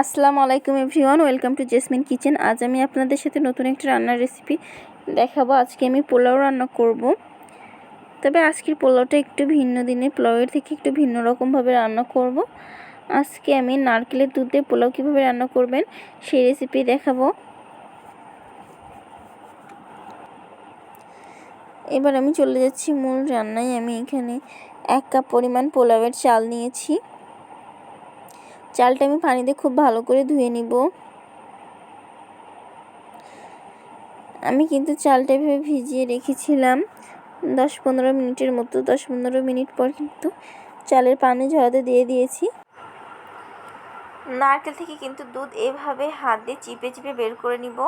আসসালামু আলাইকুম everyone, welcome to jasmine kitchen. আজ আমি আপনাদের সাথে নতুন একটা রান্নার রেসিপি দেখাবো। আজকে আমি পোলাও রান্না করব। তবে আজকের পোলাওটা একটু ভিন্ন দিনে, পোলাওয়ের থেকে একটু ভিন্ন রকমভাবে রান্না করব। আজকে আমি নারকেলের দুধ দিয়ে পোলাও কীভাবে রান্না করবেন সেই রেসিপি দেখাবো। এবার আমি চলে যাচ্ছি মূল রান্নায়। আমি এখানে 1 কাপ পরিমাণ পোলাওয়ের চাল নিয়েছি। চালটা আমি পানি দিয়ে খুব ভালো করে ধুয়ে নিব। আমি কিন্তু চালটা এভাবে ভিজিয়ে রেখেছিলাম 10-15 মিনিটের মতো। 10-15 মিনিট পর কিন্তু চালের পানি ঝরাতে দিয়ে দিয়েছি। নারকেল থেকে কিন্তু দুধ এভাবে হাত দিয়ে চিপে চিপে বের করে নিব।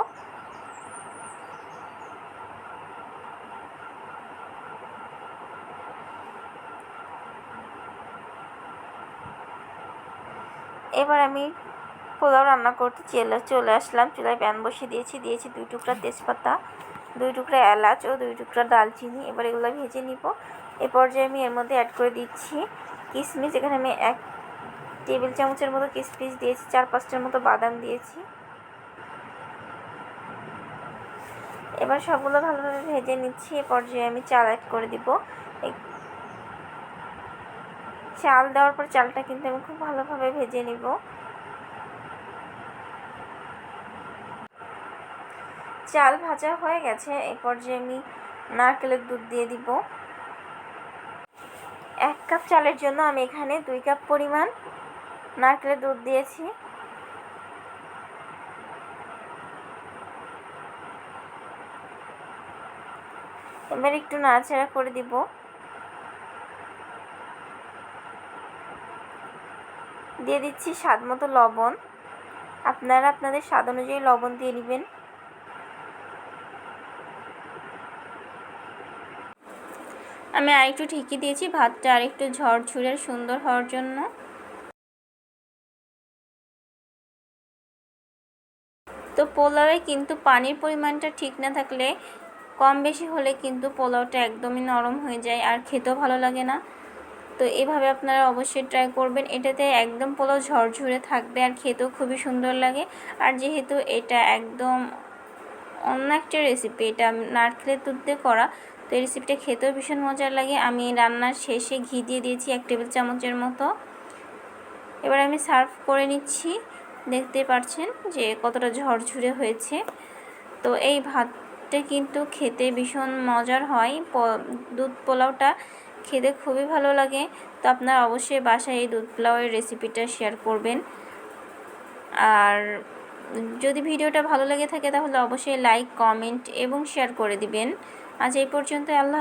এবার আমি পোলাও রান্না করতে চলে আসলাম। চুলায় প্যান বসিয়ে দিয়েছি 2 টুকরা তেজপাতা, 2 টুকরা এলাচ ও 2 টুকরা দালচিনি। এবার এগুলো ভেজে নিব। এ পর্যায়ে আমি এর মধ্যে অ্যাড করে দিচ্ছি কিশমিশ। এখানে আমি 1 টেবিল চামচের মতো কিশমিশ দিয়েছি, 4-5টার মতো বাদাম দিয়েছি। এবার সবগুলো ভালোভাবে ভেজে নিচ্ছি। এ পর্যায়ে আমি চাল অ্যাড করে দিব। চাল দেওয়ার পর চালটা কিন্তু আমি খুব ভালোভাবে ভেজে নিব। চাল ভাজা হয়ে গেছে। এই পর্যায়ে আমি নারকেলের দুধ দিয়ে দিব। 1 কাপ চালের জন্য আমি এখানে 2 কাপ পরিমাণ নারকেলের দুধ দিয়েছি। এবার একটু নাড়াচাড়া করে দিব। দিয়ে দিচ্ছি স্বাদ মতো লবণ। আপনারা আপনাদের স্বাদ অনুযায়ী লবণ দিয়ে নেবেন। আমি আরেকটু ঢেকে দিয়েছি ভাতটা আরেকটু ঝরঝরে সুন্দর হওয়ার জন্য। তো পোলাওয়ে কিন্তু পানির পরিমাণটা ঠিক না থাকলে, কম বেশি হলে কিন্তু পোলাওটা একদমই নরম হয়ে যায় আর খেতেও ভালো লাগে না। তো এভাবে আপনারা অবশ্যই ট্রাই করবেন। এটাতে একদম পোলাও ঝরঝরে থাকবে আর খেতেও খুবই সুন্দর লাগে। আর যেহেতু এটা একদম অন্য একটা রেসিপি, এটা নারকেলের দুধ দিয়ে করা, তো এই রেসিপিটা খেতেও ভীষণ মজার লাগে। আমি রান্নার শেষে ঘি দিয়ে দিয়েছি 1 টেবিল চামচের মতো। এবার আমি সার্ভ করে নিচ্ছি। দেখতে পাচ্ছেন যে কতটা ঝরঝরে হয়েছে। তো এই ভাতটা কিন্তু খেতে ভীষণ মজার হয়। দুধ পোলাওটা খেতে খুবই ভালো লাগে। তো আপনারা অবশ্যই বাসায় এই দুধ পোলাওয়ের রেসিপিটা শেয়ার করবেন। আর যদি ভিডিওটা ভালো লেগে থাকে তাহলে অবশ্যই লাইক, কমেন্ট এবং শেয়ার করে দিবেন। আজ এই পর্যন্ত। আল্লাহ।